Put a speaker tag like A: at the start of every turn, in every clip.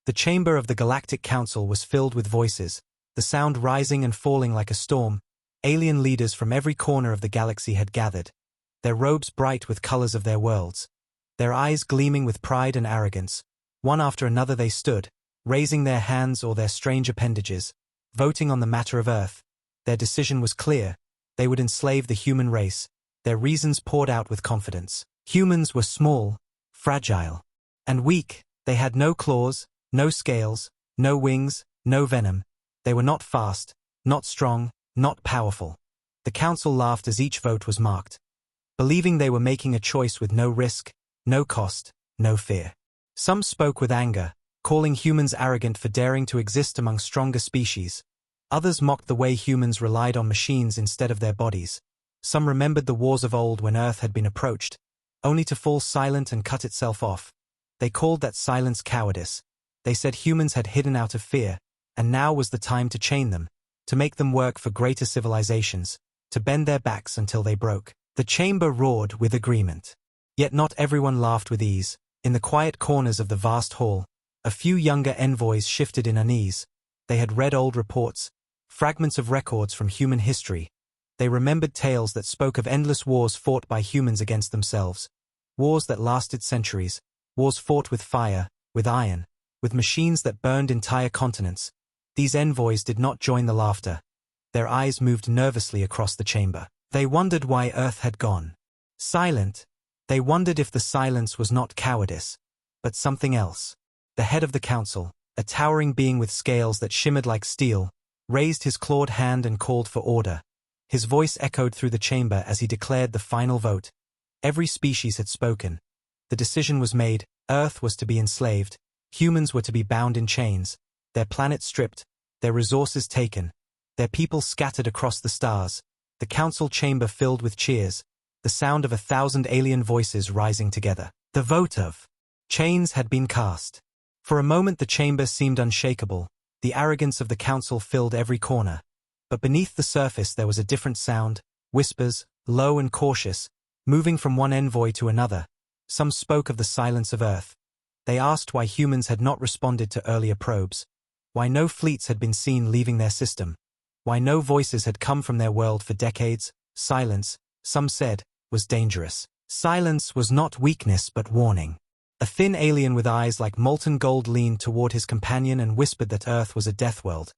A: The chamber of the Galactic Council was filled with voices, the sound rising and falling like a storm. Alien leaders from every corner of the galaxy had gathered, their robes bright with colors of their worlds, their eyes gleaming with pride and arrogance. One after another they stood, raising their hands or their strange appendages, voting on the matter of Earth. Their decision was clear: they would enslave the human race. Their reasons poured out with confidence. Humans were small, fragile, and weak. They had no claws, no scales, no wings, no venom. They were not fast, not strong, not powerful. The council laughed as each vote was marked, believing they were making a choice with no risk, no cost, no fear. Some spoke with anger, calling humans arrogant for daring to exist among stronger species. Others mocked the way humans relied on machines instead of their bodies. Some remembered the wars of old when Earth had been approached, only to fall silent and cut itself off. They called that silence cowardice. They said humans had hidden out of fear, and now was the time to chain them, to make them work for greater civilizations, to bend their backs until they broke. The chamber roared with agreement. Yet not everyone laughed with ease. In the quiet corners of the vast hall, a few younger envoys shifted in unease. They had read old reports, fragments of records from human history. They remembered tales that spoke of endless wars fought by humans against themselves. Wars that lasted centuries. Wars fought with fire, with iron, with machines that burned entire continents. These envoys did not join the laughter. Their eyes moved nervously across the chamber. They wondered why Earth had gone silent. They wondered if the silence was not cowardice, but something else. The head of the council, a towering being with scales that shimmered like steel, raised his clawed hand and called for order. His voice echoed through the chamber as he declared the final vote. Every species had spoken. The decision was made: Earth was to be enslaved, humans were to be bound in chains, their planet stripped, their resources taken, their people scattered across the stars. The council chamber filled with cheers, the sound of 1,000 alien voices rising together. The vote of chains had been cast. For a moment the chamber seemed unshakable. The arrogance of the council filled every corner. But beneath the surface there was a different sound, whispers, low and cautious, moving from one envoy to another. Some spoke of the silence of Earth. They asked why humans had not responded to earlier probes, why no fleets had been seen leaving their system, why no voices had come from their world for decades. Silence, some said, was dangerous. Silence was not weakness but warning. A thin alien with eyes like molten gold leaned toward his companion and whispered that Earth was a death world,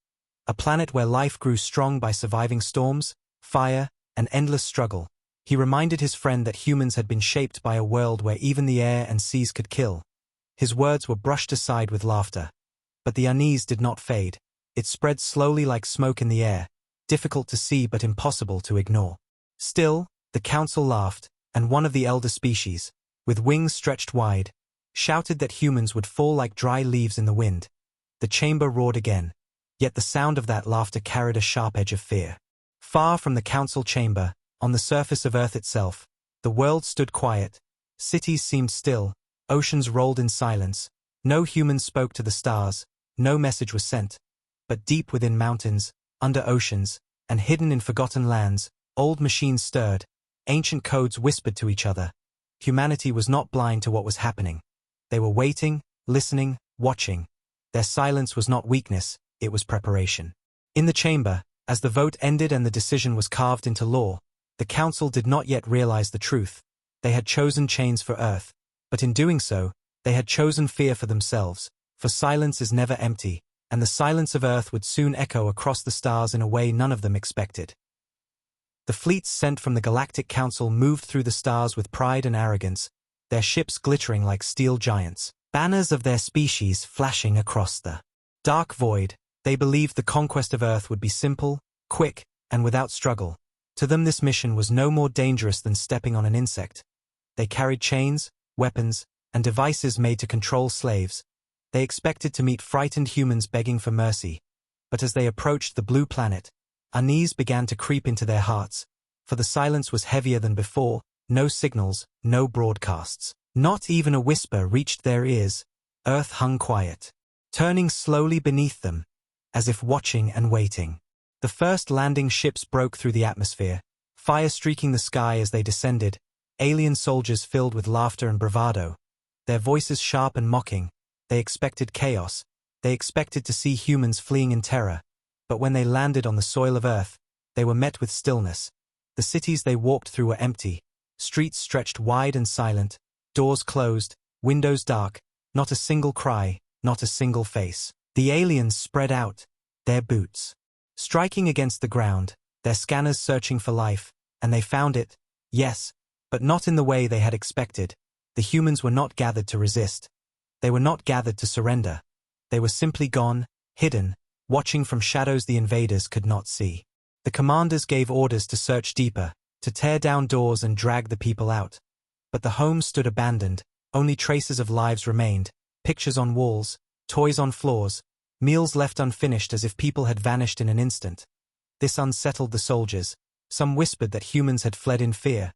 A: a planet where life grew strong by surviving storms, fire, and endless struggle. He reminded his friend that humans had been shaped by a world where even the air and seas could kill. His words were brushed aside with laughter. But the unease did not fade. It spread slowly like smoke in the air, difficult to see but impossible to ignore. Still, the council laughed, and one of the elder species, with wings stretched wide, shouted that humans would fall like dry leaves in the wind. The chamber roared again, yet the sound of that laughter carried a sharp edge of fear. Far from the council chamber, on the surface of Earth itself, the world stood quiet. Cities seemed still, oceans rolled in silence. No humans spoke to the stars, no message was sent. But deep within mountains, under oceans, and hidden in forgotten lands, old machines stirred, ancient codes whispered to each other. Humanity was not blind to what was happening. They were waiting, listening, watching. Their silence was not weakness, it was preparation. In the chamber, as the vote ended and the decision was carved into law, the council did not yet realize the truth. They had chosen chains for Earth, but in doing so, they had chosen fear for themselves, for silence is never empty, and the silence of Earth would soon echo across the stars in a way none of them expected. The fleets sent from the Galactic Council moved through the stars with pride and arrogance, their ships glittering like steel giants, banners of their species flashing across the dark void. They believed the conquest of Earth would be simple, quick, and without struggle. To them this mission was no more dangerous than stepping on an insect. They carried chains, weapons, and devices made to control slaves. They expected to meet frightened humans begging for mercy. But as they approached the blue planet, unease began to creep into their hearts, for the silence was heavier than before. No signals, no broadcasts. Not even a whisper reached their ears. Earth hung quiet, turning slowly beneath them, as if watching and waiting. The first landing ships broke through the atmosphere, fire streaking the sky as they descended, alien soldiers filled with laughter and bravado, their voices sharp and mocking. They expected chaos, They expected to see humans fleeing in terror, but when they landed on the soil of Earth, they were met with stillness. The cities they walked through were empty, streets stretched wide and silent, doors closed, windows dark, not a single cry, not a single face. The aliens spread out, their boots striking against the ground, their scanners searching for life, and they found it, yes, but not in the way they had expected. The humans were not gathered to resist. They were not gathered to surrender. They were simply gone, hidden, watching from shadows the invaders could not see. The commanders gave orders to search deeper, to tear down doors and drag the people out. But the homes stood abandoned, only traces of lives remained, pictures on walls, toys on floors, meals left unfinished as if people had vanished in an instant. This unsettled the soldiers. Some whispered that humans had fled in fear.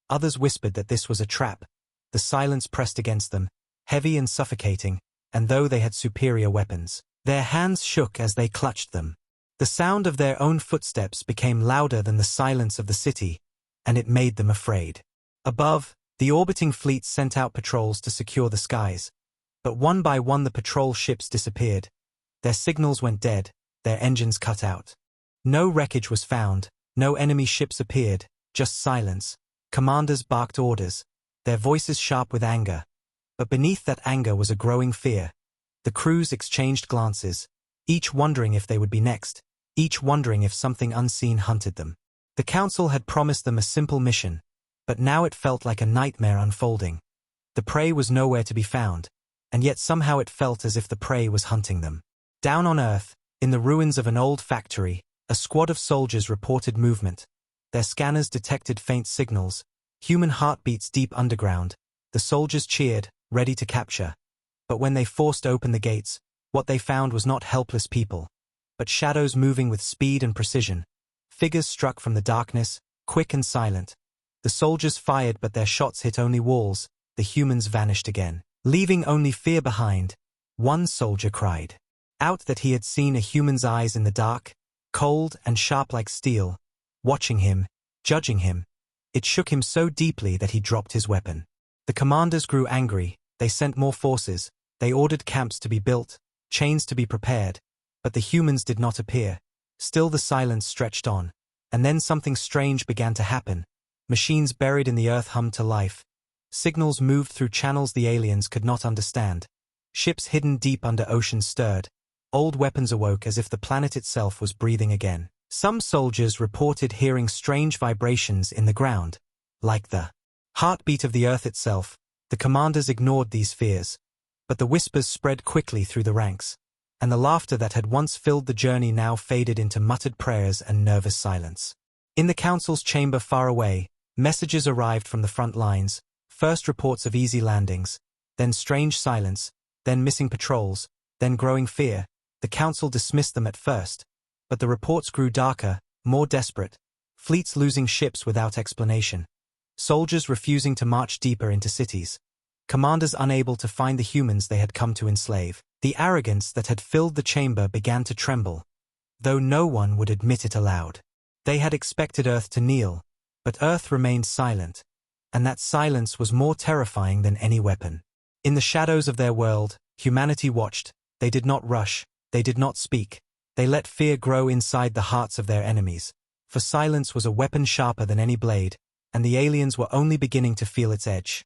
A: Others whispered that this was a trap. The silence pressed against them, heavy and suffocating, and though they had superior weapons, their hands shook as they clutched them. The sound of their own footsteps became louder than the silence of the city, and it made them afraid. Above, the orbiting fleets sent out patrols to secure the skies. But one by one the patrol ships disappeared. Their signals went dead, their engines cut out. No wreckage was found, no enemy ships appeared, just silence. Commanders barked orders, their voices sharp with anger. But beneath that anger was a growing fear. The crews exchanged glances, each wondering if they would be next, each wondering if something unseen hunted them. The council had promised them a simple mission, but now it felt like a nightmare unfolding. The prey was nowhere to be found, and yet somehow it felt as if the prey was hunting them. Down on Earth, in the ruins of an old factory, a squad of soldiers reported movement. Their scanners detected faint signals, human heartbeats deep underground. The soldiers cheered, ready to capture. But when they forced open the gates, what they found was not helpless people, but shadows moving with speed and precision. Figures struck from the darkness, quick and silent. The soldiers fired but their shots hit only walls. The humans vanished again, leaving only fear behind. One soldier cried out that he had seen a human's eyes in the dark, cold and sharp like steel, watching him, judging him. It shook him so deeply that he dropped his weapon. The commanders grew angry. They sent more forces. They ordered camps to be built, chains to be prepared. But the humans did not appear. Still the silence stretched on. And then something strange began to happen. Machines buried in the earth hummed to life. Signals moved through channels the aliens could not understand. Ships hidden deep under oceans stirred. Old weapons awoke as if the planet itself was breathing again. Some soldiers reported hearing strange vibrations in the ground, like the heartbeat of the earth itself. The commanders ignored these fears. But the whispers spread quickly through the ranks, and the laughter that had once filled the journey now faded into muttered prayers and nervous silence. In the council's chamber far away, messages arrived from the front lines, first reports of easy landings, then strange silence, then missing patrols, then growing fear. The council dismissed them at first, but the reports grew darker, more desperate, fleets losing ships without explanation, soldiers refusing to march deeper into cities, commanders unable to find the humans they had come to enslave. The arrogance that had filled the chamber began to tremble, though no one would admit it aloud. They had expected Earth to kneel, but Earth remained silent, and that silence was more terrifying than any weapon. In the shadows of their world, humanity watched. They did not rush, they did not speak. They let fear grow inside the hearts of their enemies, for silence was a weapon sharper than any blade, and the aliens were only beginning to feel its edge.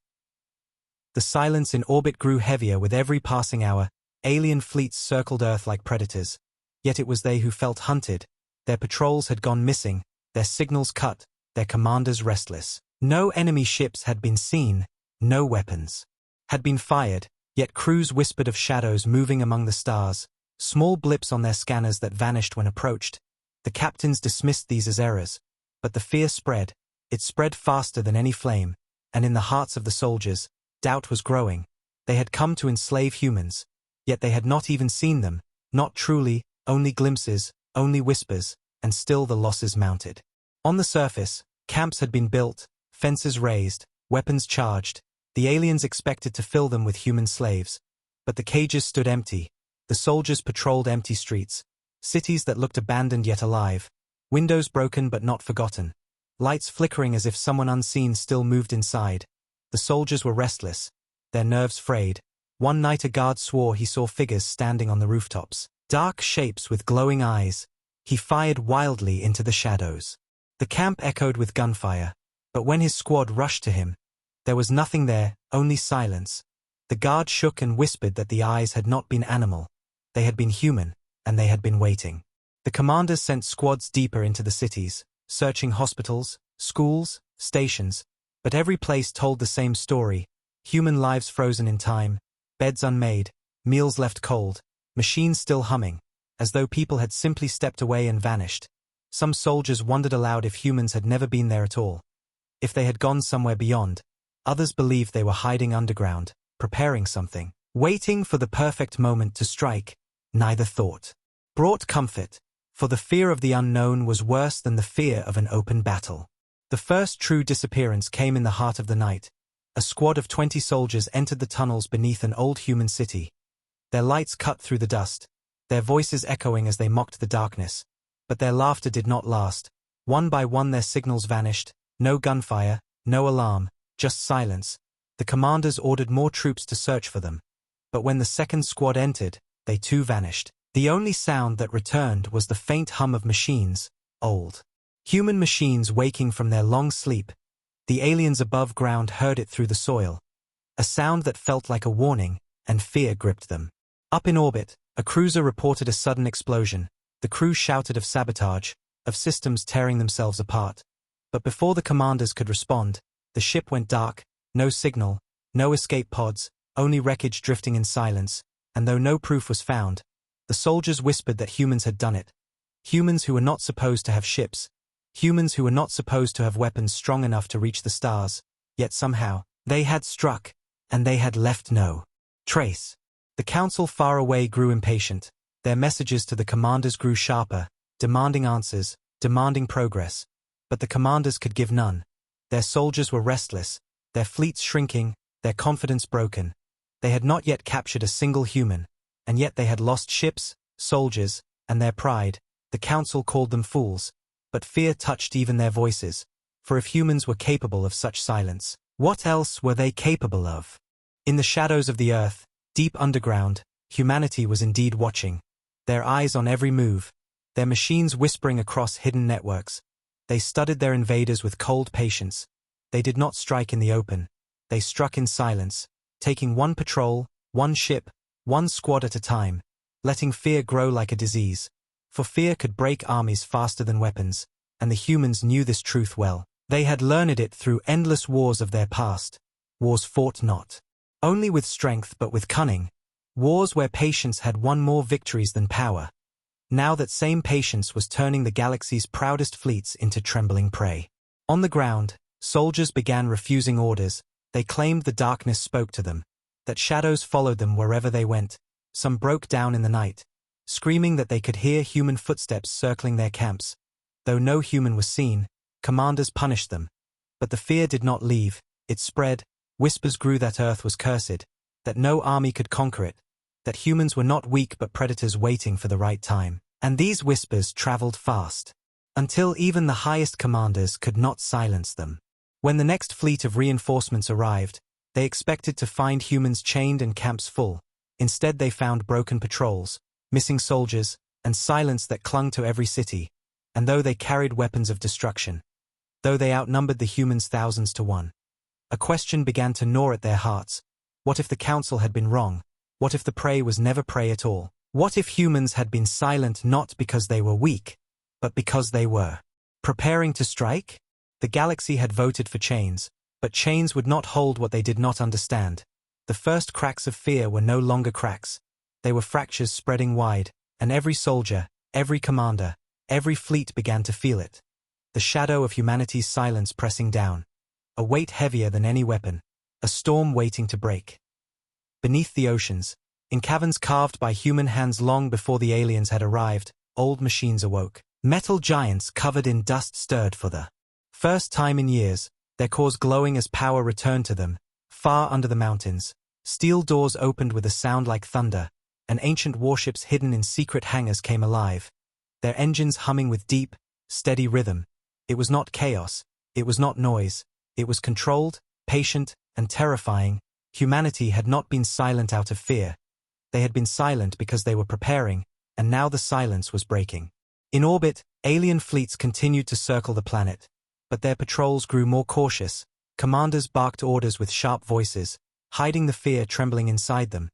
A: The silence in orbit grew heavier with every passing hour. Alien fleets circled Earth like predators. Yet it was they who felt hunted. Their patrols had gone missing, their signals cut, their commanders restless. No enemy ships had been seen, no weapons had been fired, yet crews whispered of shadows moving among the stars, small blips on their scanners that vanished when approached. The captains dismissed these as errors, but the fear spread. It spread faster than any flame, and in the hearts of the soldiers, doubt was growing. They had come to enslave humans, yet they had not even seen them, not truly, only glimpses, only whispers, and still the losses mounted. On the surface, camps had been built, fences raised, weapons charged. The aliens expected to fill them with human slaves. But the cages stood empty. The soldiers patrolled empty streets, cities that looked abandoned yet alive, windows broken but not forgotten, lights flickering as if someone unseen still moved inside. The soldiers were restless, their nerves frayed, One night a guard swore he saw figures standing on the rooftops. Dark shapes with glowing eyes. He fired wildly into the shadows. The camp echoed with gunfire, but when his squad rushed to him, there was nothing there, only silence. The guard shook and whispered that the eyes had not been animal. They had been human, and they had been waiting. The commanders sent squads deeper into the cities, searching hospitals, schools, stations, but every place told the same story: human lives frozen in time, beds unmade, meals left cold, machines still humming, as though people had simply stepped away and vanished. Some soldiers wondered aloud if humans had never been there at all. If they had gone somewhere beyond. Others believed they were hiding underground, preparing something, waiting for the perfect moment to strike. Neither thought brought comfort, for the fear of the unknown was worse than the fear of an open battle. The first true disappearance came in the heart of the night. A squad of 20 soldiers entered the tunnels beneath an old human city. Their lights cut through the dust, their voices echoing as they mocked the darkness. But their laughter did not last. One by one their signals vanished, no gunfire, no alarm, just silence. The commanders ordered more troops to search for them. But when the second squad entered, they too vanished. The only sound that returned was the faint hum of machines, old human machines waking from their long sleep. The aliens above ground heard it through the soil. A sound that felt like a warning, and fear gripped them. Up in orbit, a cruiser reported a sudden explosion. The crew shouted of sabotage, of systems tearing themselves apart. But before the commanders could respond, the ship went dark, no signal, no escape pods, only wreckage drifting in silence, and though no proof was found, the soldiers whispered that humans had done it. Humans who were not supposed to have ships. Humans who were not supposed to have weapons strong enough to reach the stars. Yet somehow, they had struck, and they had left no trace. The council far away grew impatient. Their messages to the commanders grew sharper, demanding answers, demanding progress. But the commanders could give none. Their soldiers were restless, their fleets shrinking, their confidence broken. They had not yet captured a single human, and yet they had lost ships, soldiers, and their pride. The council called them fools, but fear touched even their voices, for if humans were capable of such silence, what else were they capable of? In the shadows of the earth, deep underground, humanity was indeed watching, their eyes on every move, their machines whispering across hidden networks. They studied their invaders with cold patience. They did not strike in the open. They struck in silence, taking one patrol, one ship, one squad at a time, letting fear grow like a disease. For fear could break armies faster than weapons, and the humans knew this truth well. They had learned it through endless wars of their past. Wars fought not only with strength but with cunning. Wars where patience had won more victories than power. Now that same patience was turning the galaxy's proudest fleets into trembling prey. On the ground, soldiers began refusing orders. They claimed the darkness spoke to them, that shadows followed them wherever they went. Some broke down in the night, screaming that they could hear human footsteps circling their camps. Though no human was seen, commanders punished them. But the fear did not leave, it spread. Whispers grew that Earth was cursed, that no army could conquer it, that humans were not weak but predators waiting for the right time. And these whispers traveled fast, until even the highest commanders could not silence them. When the next fleet of reinforcements arrived, they expected to find humans chained and camps full. Instead they found broken patrols, missing soldiers, and silence that clung to every city. And though they carried weapons of destruction, though they outnumbered the humans thousands to one, a question began to gnaw at their hearts. What if the council had been wrong? What if the prey was never prey at all? What if humans had been silent not because they were weak, but because they were preparing to strike? The galaxy had voted for chains, but chains would not hold what they did not understand. The first cracks of fear were no longer cracks. They were fractures spreading wide, and every soldier, every commander, every fleet began to feel it. The shadow of humanity's silence pressing down. A weight heavier than any weapon. A storm waiting to break. Beneath the oceans, in caverns carved by human hands long before the aliens had arrived, old machines awoke. Metal giants covered in dust stirred for the first time in years, their cores glowing as power returned to them. Far under the mountains, steel doors opened with a sound like thunder, and ancient warships hidden in secret hangars came alive, their engines humming with deep, steady rhythm. It was not chaos, it was not noise, it was controlled, patient, and terrifying. Humanity had not been silent out of fear. They had been silent because they were preparing, and now the silence was breaking. In orbit, alien fleets continued to circle the planet, but their patrols grew more cautious. Commanders barked orders with sharp voices, hiding the fear trembling inside them.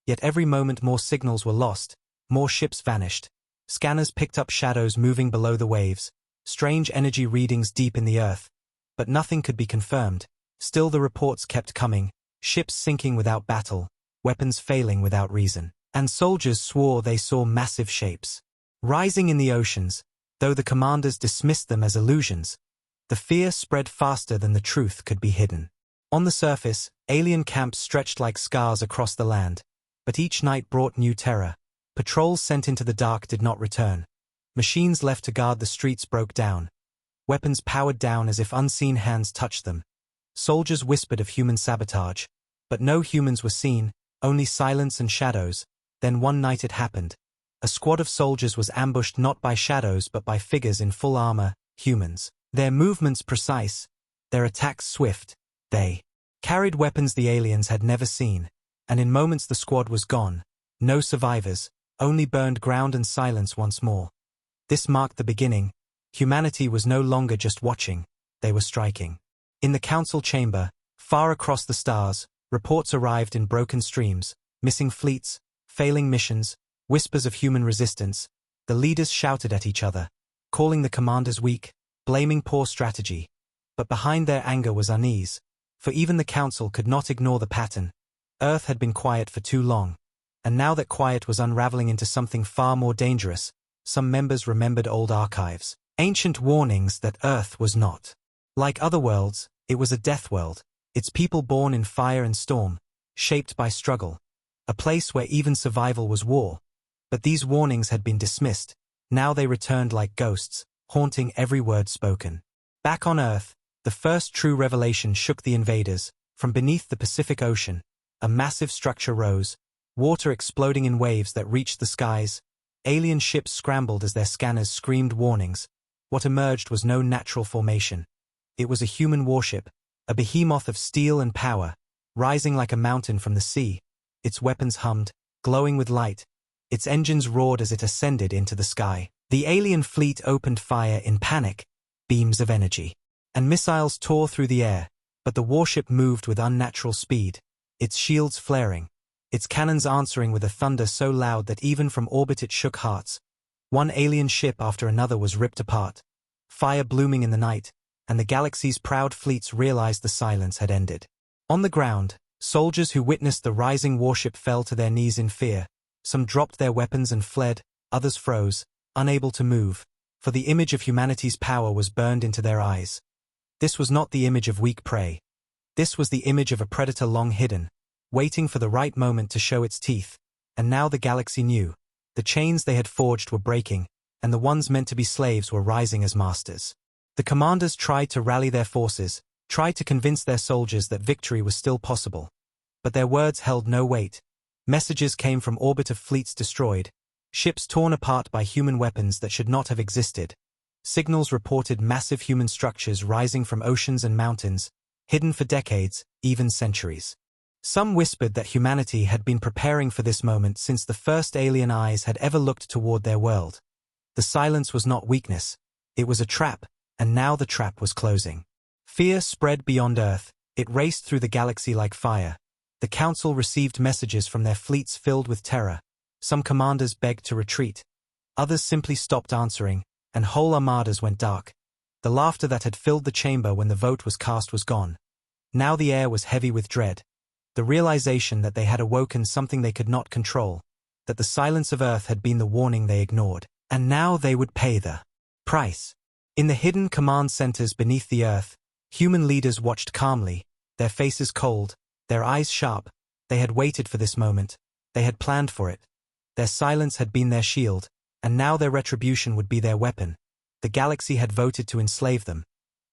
A: Yet every moment more signals were lost, more ships vanished. Scanners picked up shadows moving below the waves, strange energy readings deep in the earth. But nothing could be confirmed. Still the reports kept coming, ships sinking without battle, weapons failing without reason. And soldiers swore they saw massive shapes rising in the oceans, though the commanders dismissed them as illusions. The fear spread faster than the truth could be hidden. On the surface, alien camps stretched like scars across the land, but each night brought new terror. Patrols sent into the dark did not return. Machines left to guard the streets broke down. Weapons powered down as if unseen hands touched them. Soldiers whispered of human sabotage, but no humans were seen, only silence and shadows. Then one night it happened. A squad of soldiers was ambushed not by shadows but by figures in full armor, humans. Their movements precise, their attacks swift. They carried weapons the aliens had never seen, and in moments the squad was gone. No survivors, only burned ground and silence once more. This marked the beginning. Humanity was no longer just watching, they were striking. In the council chamber, far across the stars, reports arrived in broken streams, missing fleets, failing missions, whispers of human resistance. The leaders shouted at each other, calling the commanders weak, blaming poor strategy. But behind their anger was unease, for even the council could not ignore the pattern. Earth had been quiet for too long, and now that quiet was unraveling into something far more dangerous. Some members remembered old archives, ancient warnings that Earth was not like other worlds. It was a death world, its people born in fire and storm, shaped by struggle, a place where even survival was war. But these warnings had been dismissed. Now they returned like ghosts, haunting every word spoken. Back on Earth, the first true revelation shook the invaders. From beneath the Pacific Ocean, a massive structure rose, water exploding in waves that reached the skies. Alien ships scrambled as their scanners screamed warnings. What emerged was no natural formation. It was a human warship, a behemoth of steel and power, rising like a mountain from the sea. Its weapons hummed, glowing with light. Its engines roared as it ascended into the sky. The alien fleet opened fire in panic, beams of energy and missiles tore through the air, but the warship moved with unnatural speed, its shields flaring, its cannons answering with a thunder so loud that even from orbit it shook hearts. One alien ship after another was ripped apart, fire blooming in the night, and the galaxy's proud fleets realized the silence had ended. On the ground, soldiers who witnessed the rising warship fell to their knees in fear. Some dropped their weapons and fled, others froze, unable to move, for the image of humanity's power was burned into their eyes. This was not the image of weak prey. This was the image of a predator long hidden, waiting for the right moment to show its teeth. And now the galaxy knew. The chains they had forged were breaking, and the ones meant to be slaves were rising as masters. The commanders tried to rally their forces, tried to convince their soldiers that victory was still possible. But their words held no weight. Messages came from orbit of fleets destroyed, ships torn apart by human weapons that should not have existed. Signals reported massive human structures rising from oceans and mountains, hidden for decades, even centuries. Some whispered that humanity had been preparing for this moment since the first alien eyes had ever looked toward their world. The silence was not weakness, it was a trap, and now the trap was closing. Fear spread beyond Earth, it raced through the galaxy like fire. The Council received messages from their fleets filled with terror. Some commanders begged to retreat. Others simply stopped answering, and whole armadas went dark. The laughter that had filled the chamber when the vote was cast was gone. Now the air was heavy with dread. The realization that they had awoken something they could not control, that the silence of Earth had been the warning they ignored, and now they would pay the price. In the hidden command centers beneath the Earth, human leaders watched calmly, their faces cold, their eyes sharp. They had waited for this moment. They had planned for it. Their silence had been their shield, and now their retribution would be their weapon. The galaxy had voted to enslave them.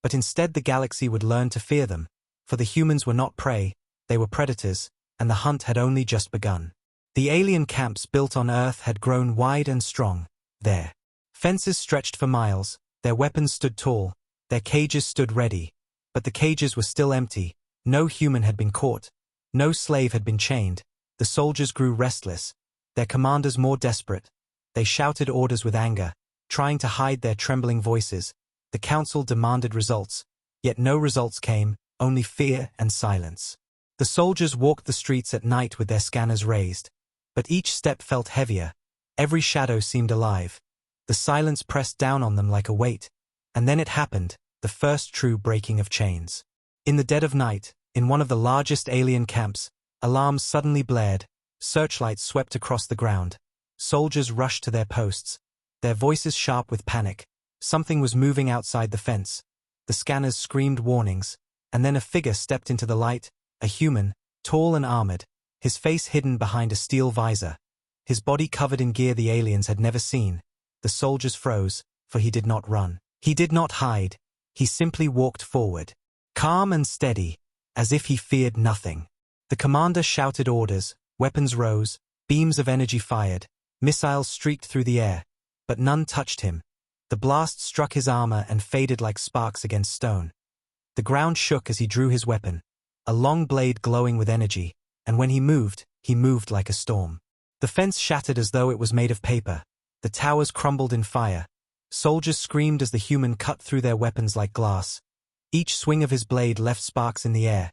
A: But instead the galaxy would learn to fear them, for the humans were not prey, they were predators, and the hunt had only just begun. The alien camps built on Earth had grown wide and strong. Their fences stretched for miles, their weapons stood tall, their cages stood ready. But the cages were still empty, no human had been caught. No slave had been chained. The soldiers grew restless, their commanders more desperate. They shouted orders with anger, trying to hide their trembling voices. The council demanded results, yet no results came, only fear and silence. The soldiers walked the streets at night with their scanners raised, but each step felt heavier. Every shadow seemed alive. The silence pressed down on them like a weight. And then it happened, the first true breaking of chains. In the dead of night, in one of the largest alien camps, alarms suddenly blared, searchlights swept across the ground. Soldiers rushed to their posts, their voices sharp with panic. Something was moving outside the fence. The scanners screamed warnings, and then a figure stepped into the light, a human, tall and armored, his face hidden behind a steel visor, his body covered in gear the aliens had never seen. The soldiers froze, for he did not run. He did not hide. He simply walked forward, calm and steady, as if he feared nothing. The commander shouted orders, weapons rose, beams of energy fired, missiles streaked through the air, but none touched him. The blast struck his armor and faded like sparks against stone. The ground shook as he drew his weapon, a long blade glowing with energy, and when he moved like a storm. The fence shattered as though it was made of paper. The towers crumbled in fire. Soldiers screamed as the human cut through their weapons like glass. Each swing of his blade left sparks in the air.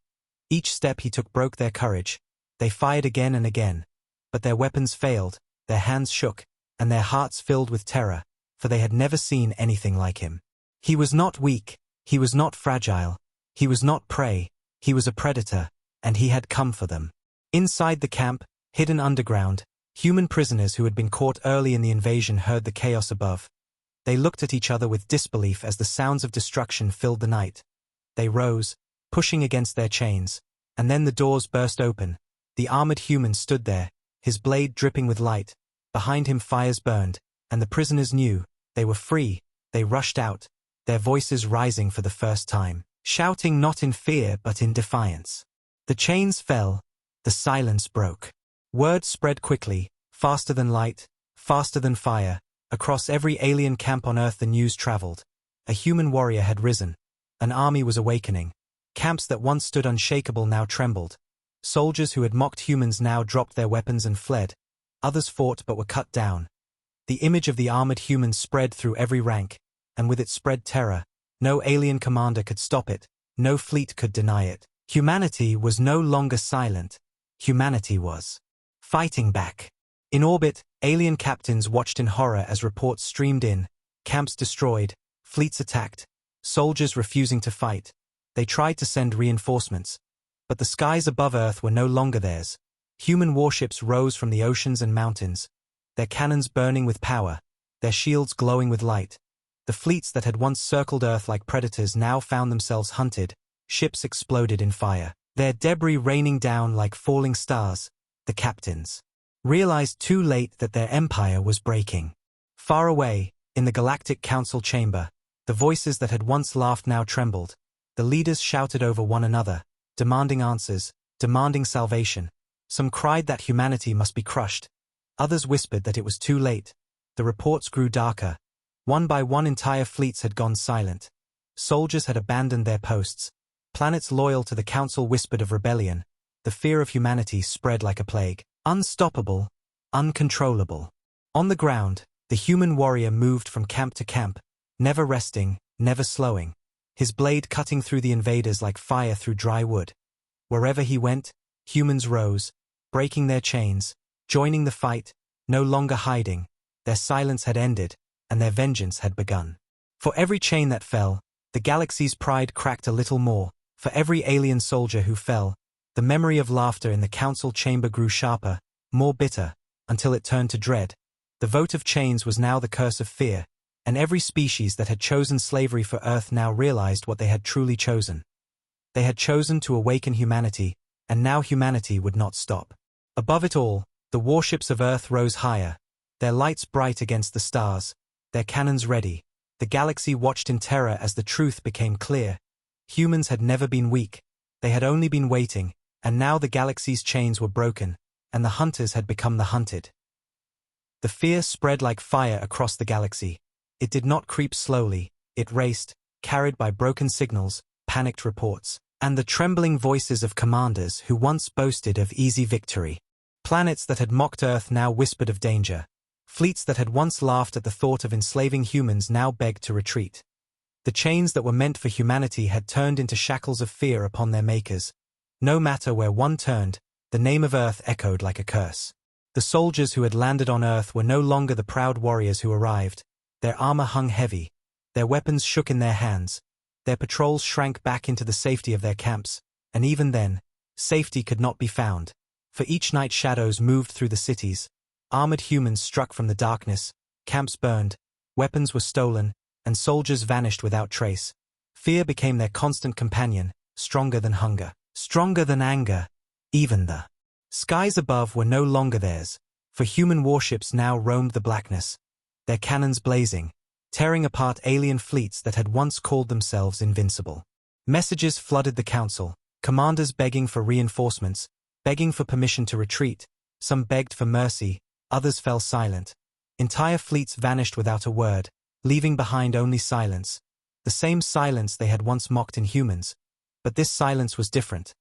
A: Each step he took broke their courage. They fired again and again. But their weapons failed, their hands shook, and their hearts filled with terror, for they had never seen anything like him. He was not weak, he was not fragile, he was not prey, he was a predator, and he had come for them. Inside the camp, hidden underground, human prisoners who had been caught early in the invasion heard the chaos above. They looked at each other with disbelief as the sounds of destruction filled the night. They rose, pushing against their chains, and then the doors burst open. The armored human stood there, his blade dripping with light. Behind him fires burned, and the prisoners knew, they were free. They rushed out, their voices rising for the first time, shouting not in fear but in defiance. The chains fell, the silence broke. Word spread quickly, faster than light, faster than fire. Across every alien camp on Earth the news traveled. A human warrior had risen. An army was awakening. Camps that once stood unshakable now trembled. Soldiers who had mocked humans now dropped their weapons and fled. Others fought but were cut down. The image of the armored human spread through every rank, and with it spread terror. No alien commander could stop it. No fleet could deny it. Humanity was no longer silent. Humanity was fighting back. In orbit, alien captains watched in horror as reports streamed in, camps destroyed, fleets attacked, soldiers refusing to fight. They tried to send reinforcements, but the skies above Earth were no longer theirs. Human warships rose from the oceans and mountains, their cannons burning with power, their shields glowing with light. The fleets that had once circled Earth like predators now found themselves hunted. Ships exploded in fire, their debris raining down like falling stars. The captains realized too late that their empire was breaking. Far away, in the Galactic Council chamber, the voices that had once laughed now trembled. The leaders shouted over one another, demanding answers, demanding salvation. Some cried that humanity must be crushed. Others whispered that it was too late. The reports grew darker. One by one entire fleets had gone silent. Soldiers had abandoned their posts. Planets loyal to the Council whispered of rebellion. The fear of humanity spread like a plague. Unstoppable, uncontrollable. On the ground, the human warrior moved from camp to camp, never resting, never slowing, his blade cutting through the invaders like fire through dry wood. Wherever he went, humans rose, breaking their chains, joining the fight, no longer hiding. Their silence had ended, and their vengeance had begun. For every chain that fell, the galaxy's pride cracked a little more. For every alien soldier who fell, the memory of laughter in the council chamber grew sharper, more bitter, until it turned to dread. The vote of chains was now the curse of fear, and every species that had chosen slavery for Earth now realized what they had truly chosen. They had chosen to awaken humanity, and now humanity would not stop. Above it all, the warships of Earth rose higher, their lights bright against the stars, their cannons ready. The galaxy watched in terror as the truth became clear. Humans had never been weak. They had only been waiting. And now the galaxy's chains were broken, and the hunters had become the hunted. The fear spread like fire across the galaxy. It did not creep slowly, it raced, carried by broken signals, panicked reports. and the trembling voices of commanders who once boasted of easy victory. Planets that had mocked Earth now whispered of danger. Fleets that had once laughed at the thought of enslaving humans now begged to retreat. The chains that were meant for humanity had turned into shackles of fear upon their makers. No matter where one turned, the name of Earth echoed like a curse. The soldiers who had landed on Earth were no longer the proud warriors who arrived. Their armor hung heavy. Their weapons shook in their hands. Their patrols shrank back into the safety of their camps, and even then, safety could not be found. For each night shadows moved through the cities. Armored humans struck from the darkness, camps burned, weapons were stolen, and soldiers vanished without trace. Fear became their constant companion, stronger than hunger, stronger than anger. Even the skies above were no longer theirs, for human warships now roamed the blackness, their cannons blazing, tearing apart alien fleets that had once called themselves invincible. Messages flooded the council, commanders begging for reinforcements, begging for permission to retreat. Some begged for mercy, others fell silent. Entire fleets vanished without a word, leaving behind only silence. The same silence they had once mocked in humans. But this silence was different.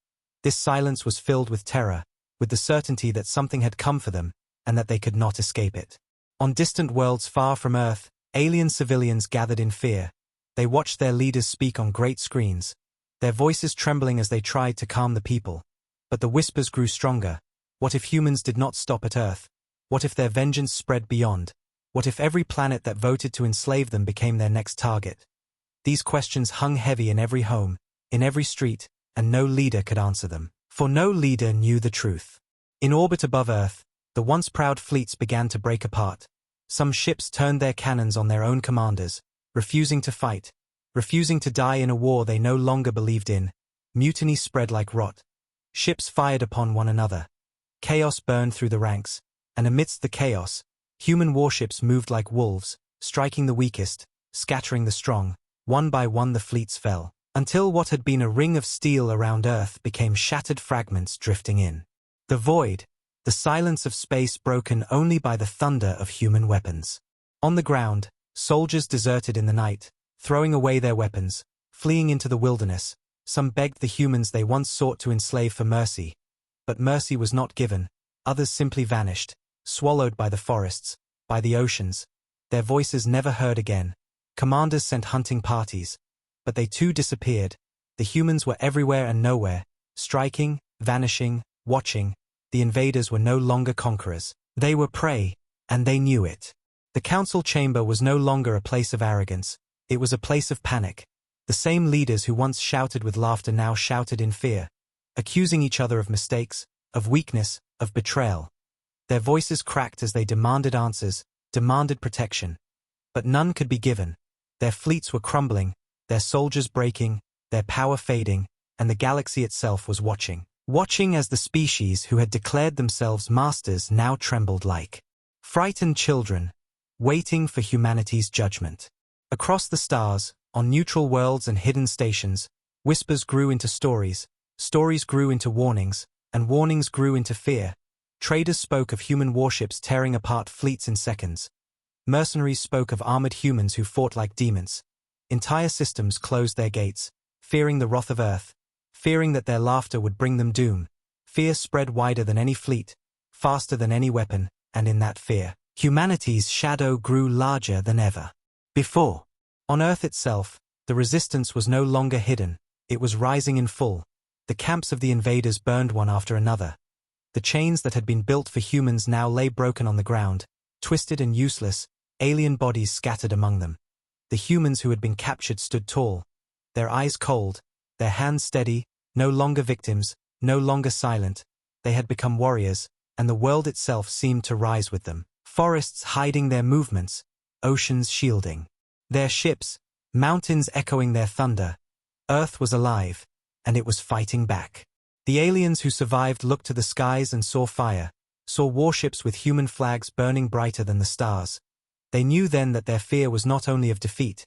A: This silence was filled with terror, with the certainty that something had come for them, and that they could not escape it. On distant worlds far from Earth, alien civilians gathered in fear. They watched their leaders speak on great screens, their voices trembling as they tried to calm the people. But the whispers grew stronger. What if humans did not stop at Earth? What if their vengeance spread beyond? What if every planet that voted to enslave them became their next target? These questions hung heavy in every home, in every street, and no leader could answer them. For no leader knew the truth. In orbit above Earth, the once proud fleets began to break apart. Some ships turned their cannons on their own commanders, refusing to fight, refusing to die in a war they no longer believed in. Mutiny spread like rot. Ships fired upon one another. Chaos burned through the ranks, and amidst the chaos, human warships moved like wolves, striking the weakest, scattering the strong. One by one the fleets fell, until what had been a ring of steel around Earth became shattered fragments drifting in. The void, the silence of space broken only by the thunder of human weapons. On the ground, soldiers deserted in the night, throwing away their weapons, fleeing into the wilderness. Some begged the humans they once sought to enslave for mercy. But mercy was not given. Others simply vanished, swallowed by the forests, by the oceans. Their voices never heard again. Commanders sent hunting parties, but they too disappeared. The humans were everywhere and nowhere, striking, vanishing, watching. The invaders were no longer conquerors. They were prey, and they knew it. The council chamber was no longer a place of arrogance. It was a place of panic. The same leaders who once shouted with laughter now shouted in fear, accusing each other of mistakes, of weakness, of betrayal. Their voices cracked as they demanded answers, demanded protection. But none could be given. Their fleets were crumbling, their soldiers breaking, their power fading, and the galaxy itself was watching. Watching as the species who had declared themselves masters now trembled like frightened children, waiting for humanity's judgment. Across the stars, on neutral worlds and hidden stations, whispers grew into stories, stories grew into warnings, and warnings grew into fear. Traders spoke of human warships tearing apart fleets in seconds. Mercenaries spoke of armored humans who fought like demons. Entire systems closed their gates, fearing the wrath of Earth, fearing that their laughter would bring them doom. Fear spread wider than any fleet, faster than any weapon, and in that fear, humanity's shadow grew larger than ever before. On Earth itself, the resistance was no longer hidden. It was rising in full. The camps of the invaders burned one after another. The chains that had been built for humans now lay broken on the ground, twisted and useless, alien bodies scattered among them. The humans who had been captured stood tall, their eyes cold, their hands steady, no longer victims, no longer silent. They had become warriors, and the world itself seemed to rise with them. Forests hiding their movements, oceans shielding their ships, mountains echoing their thunder. Earth was alive, and it was fighting back. The aliens who survived looked to the skies and saw fire, saw warships with human flags burning brighter than the stars. They knew then that their fear was not only of defeat,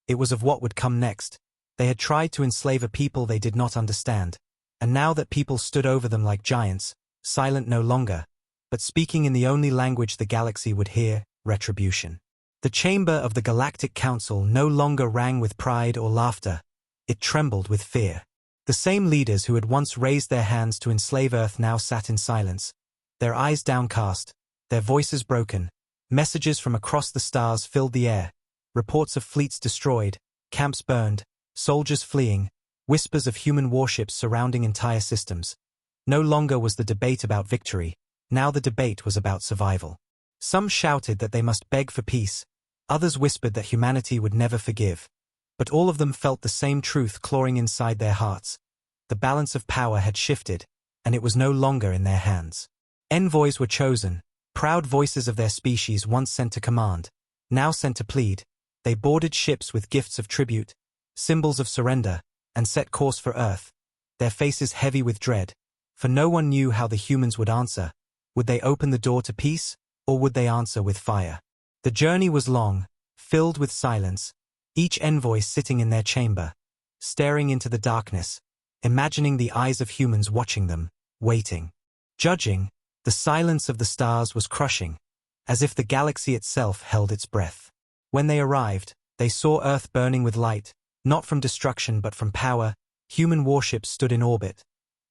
A: it was of what would come next. They had tried to enslave a people they did not understand, and now that people stood over them like giants, silent no longer, but speaking in the only language the galaxy would hear, Retribution. The chamber of the Galactic Council no longer rang with pride or laughter. It trembled with fear. The same leaders who had once raised their hands to enslave Earth now sat in silence, their eyes downcast, their voices broken. Messages from across the stars filled the air, reports of fleets destroyed, camps burned, soldiers fleeing, whispers of human warships surrounding entire systems. No longer was the debate about victory, now the debate was about survival. Some shouted that they must beg for peace, others whispered that humanity would never forgive. But all of them felt the same truth clawing inside their hearts. The balance of power had shifted, and it was no longer in their hands. Envoys were chosen, proud voices of their species once sent to command, now sent to plead. They boarded ships with gifts of tribute, symbols of surrender, and set course for Earth, their faces heavy with dread, for no one knew how the humans would answer. Would they open the door to peace, or would they answer with fire? The journey was long, filled with silence, each envoy sitting in their chamber, staring into the darkness, imagining the eyes of humans watching them, waiting, judging. The silence of the stars was crushing, as if the galaxy itself held its breath. When they arrived, they saw Earth burning with light, not from destruction but from power. Human warships stood in orbit,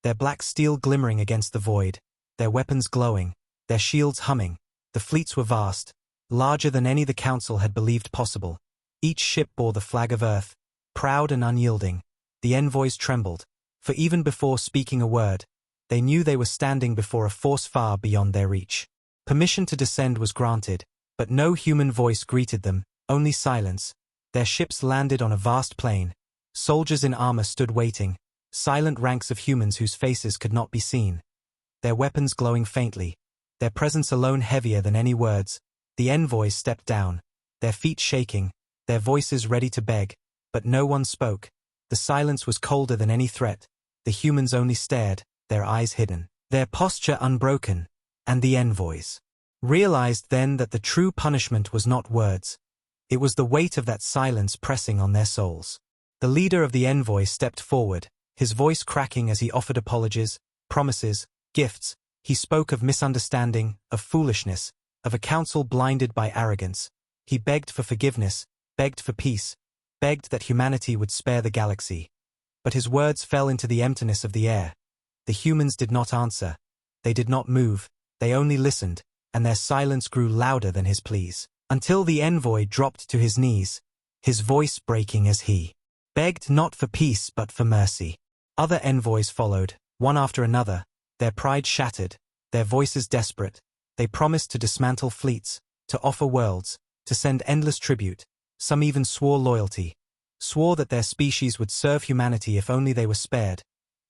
A: their black steel glimmering against the void, their weapons glowing, their shields humming. The fleets were vast, larger than any the Council had believed possible. Each ship bore the flag of Earth, proud and unyielding. The envoys trembled, for even before speaking a word, they knew they were standing before a force far beyond their reach. Permission to descend was granted, but no human voice greeted them, only silence. Their ships landed on a vast plain. Soldiers in armor stood waiting, silent ranks of humans whose faces could not be seen. Their weapons glowing faintly, their presence alone heavier than any words. The envoys stepped down, their feet shaking, their voices ready to beg, but no one spoke. The silence was colder than any threat. The humans only stared, their eyes hidden, their posture unbroken, and the envoys realized then that the true punishment was not words. It was the weight of that silence pressing on their souls. The leader of the envoys stepped forward, his voice cracking as he offered apologies, promises, gifts. He spoke of misunderstanding, of foolishness, of a council blinded by arrogance. He begged for forgiveness, begged for peace, begged that humanity would spare the galaxy. But his words fell into the emptiness of the air. The humans did not answer. They did not move, they only listened, and their silence grew louder than his pleas, until the envoy dropped to his knees, his voice breaking as he begged not for peace but for mercy. Other envoys followed, one after another, their pride shattered, their voices desperate. They promised to dismantle fleets, to offer worlds, to send endless tribute. Some even swore loyalty, swore that their species would serve humanity if only they were spared.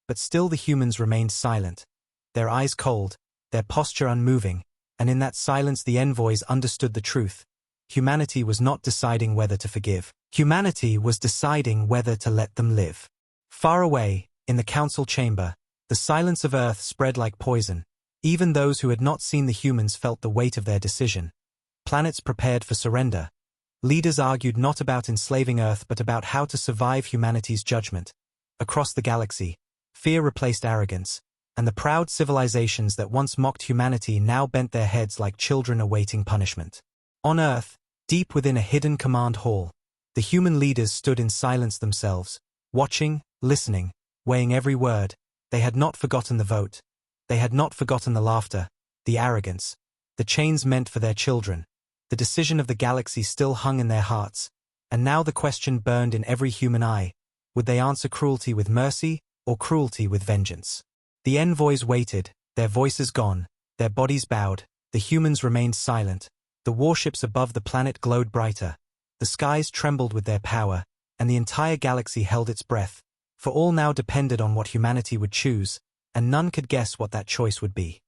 A: But still the humans remained silent, their eyes cold, their posture unmoving, and in that silence the envoys understood the truth. Humanity was not deciding whether to forgive. Humanity was deciding whether to let them live. Far away, in the council chamber, the silence of Earth spread like poison. Even those who had not seen the humans felt the weight of their decision. Planets prepared for surrender. Leaders argued not about enslaving Earth but about how to survive humanity's judgment. Across the galaxy, fear replaced arrogance, and the proud civilizations that once mocked humanity now bent their heads like children awaiting punishment. On Earth, deep within a hidden command hall, the human leaders stood in silence themselves, watching, listening, weighing every word. They had not forgotten the vote. They had not forgotten the laughter, the arrogance, the chains meant for their children. The decision of the galaxy still hung in their hearts, and now the question burned in every human eye. Would they answer cruelty with mercy, or cruelty with vengeance? The envoys waited, their voices gone, their bodies bowed. The humans remained silent. The warships above the planet glowed brighter. The skies trembled with their power, and the entire galaxy held its breath, for all now depended on what humanity would choose, and none could guess what that choice would be.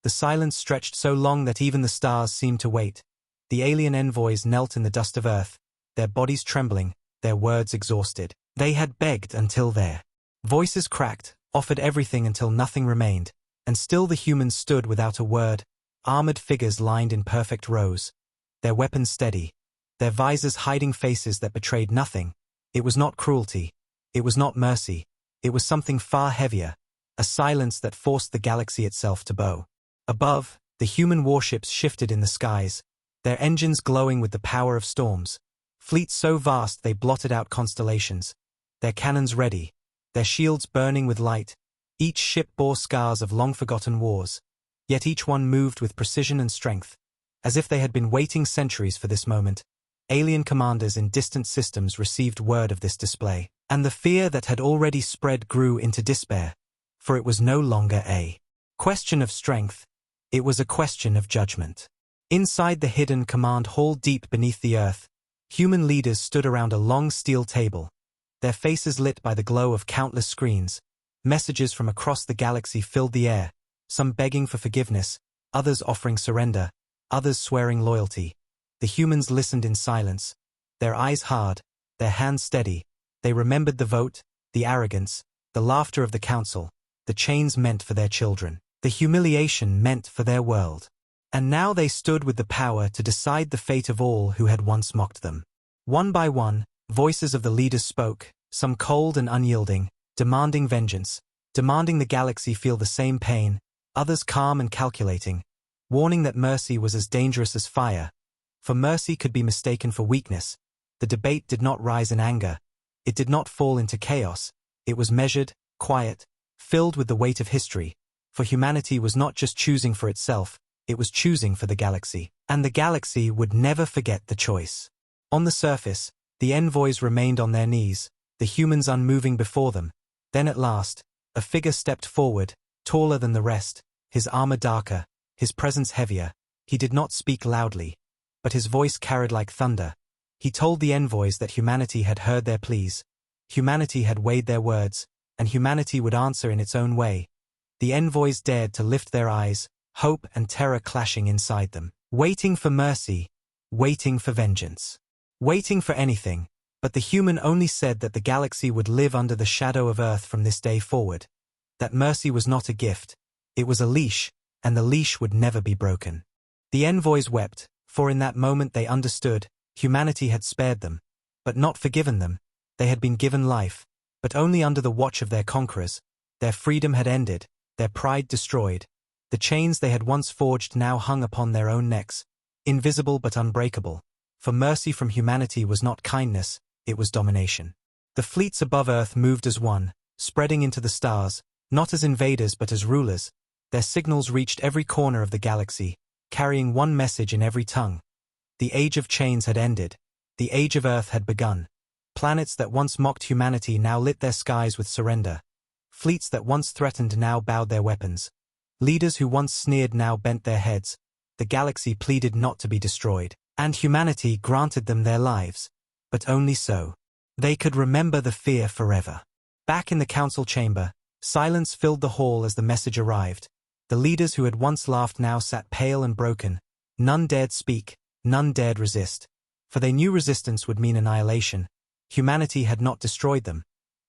A: The silence stretched so long that even the stars seemed to wait. The alien envoys knelt in the dust of Earth, their bodies trembling, their words exhausted. They had begged until their voices cracked, offered everything until nothing remained, and still the humans stood without a word, armored figures lined in perfect rows, their weapons steady, their visors hiding faces that betrayed nothing. It was not cruelty, it was not mercy, it was something far heavier, a silence that forced the galaxy itself to bow. Above, the human warships shifted in the skies, their engines glowing with the power of storms, fleets so vast they blotted out constellations, their cannons ready, their shields burning with light. Each ship bore scars of long-forgotten wars, yet each one moved with precision and strength, as if they had been waiting centuries for this moment. Alien commanders in distant systems received word of this display, and the fear that had already spread grew into despair, for it was no longer a question of strength, it was a question of judgment. Inside the hidden command hall deep beneath the earth, human leaders stood around a long steel table, their faces lit by the glow of countless screens. Messages from across the galaxy filled the air, some begging for forgiveness, others offering surrender, others swearing loyalty. The humans listened in silence, their eyes hard, their hands steady. They remembered the vote, the arrogance, the laughter of the council, the chains meant for their children, the humiliation meant for their world. And now they stood with the power to decide the fate of all who had once mocked them. One by one, voices of the leaders spoke, some cold and unyielding, demanding vengeance, demanding the galaxy feel the same pain, others calm and calculating, warning that mercy was as dangerous as fire. For mercy could be mistaken for weakness. The debate did not rise in anger. It did not fall into chaos. It was measured, quiet, filled with the weight of history. For humanity was not just choosing for itself, it was choosing for the galaxy. And the galaxy would never forget the choice. On the surface, the envoys remained on their knees, the humans unmoving before them. Then at last, a figure stepped forward, taller than the rest, his armor darker, his presence heavier. He did not speak loudly, but his voice carried like thunder. He told the envoys that humanity had heard their pleas, humanity had weighed their words, and humanity would answer in its own way. The envoys dared to lift their eyes, hope and terror clashing inside them, waiting for mercy, waiting for vengeance, waiting for anything. But the human only said that the galaxy would live under the shadow of Earth from this day forward, that mercy was not a gift, it was a leash, and the leash would never be broken. The envoys wept, for in that moment they understood, humanity had spared them, but not forgiven them. They had been given life, but only under the watch of their conquerors. Their freedom had ended, their pride destroyed. The chains they had once forged now hung upon their own necks, invisible but unbreakable. For mercy from humanity was not kindness, it was domination. The fleets above Earth moved as one, spreading into the stars, not as invaders but as rulers. Their signals reached every corner of the galaxy, carrying one message in every tongue. The age of chains had ended. The age of Earth had begun. Planets that once mocked humanity now lit their skies with surrender. Fleets that once threatened now bowed their weapons. Leaders who once sneered now bent their heads. The galaxy pleaded not to be destroyed, and humanity granted them their lives. But only so. They could remember the fear forever. Back in the council chamber, silence filled the hall as the message arrived. The leaders who had once laughed now sat pale and broken. None dared speak, none dared resist. For they knew resistance would mean annihilation. Humanity had not destroyed them,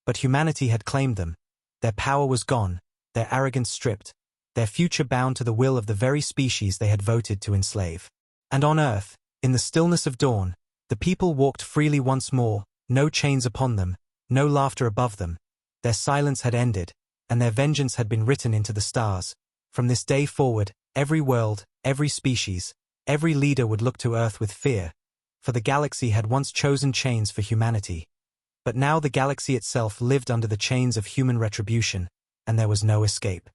A: but humanity had claimed them. Their power was gone, their arrogance stripped, their future bound to the will of the very species they had voted to enslave. And on Earth, in the stillness of dawn, the people walked freely once more, no chains upon them, no laughter above them. Their silence had ended, and their vengeance had been written into the stars. From this day forward, every world, every species, every leader would look to Earth with fear, for the galaxy had once chosen chains for humanity. But now the galaxy itself lived under the chains of human retribution, and there was no escape.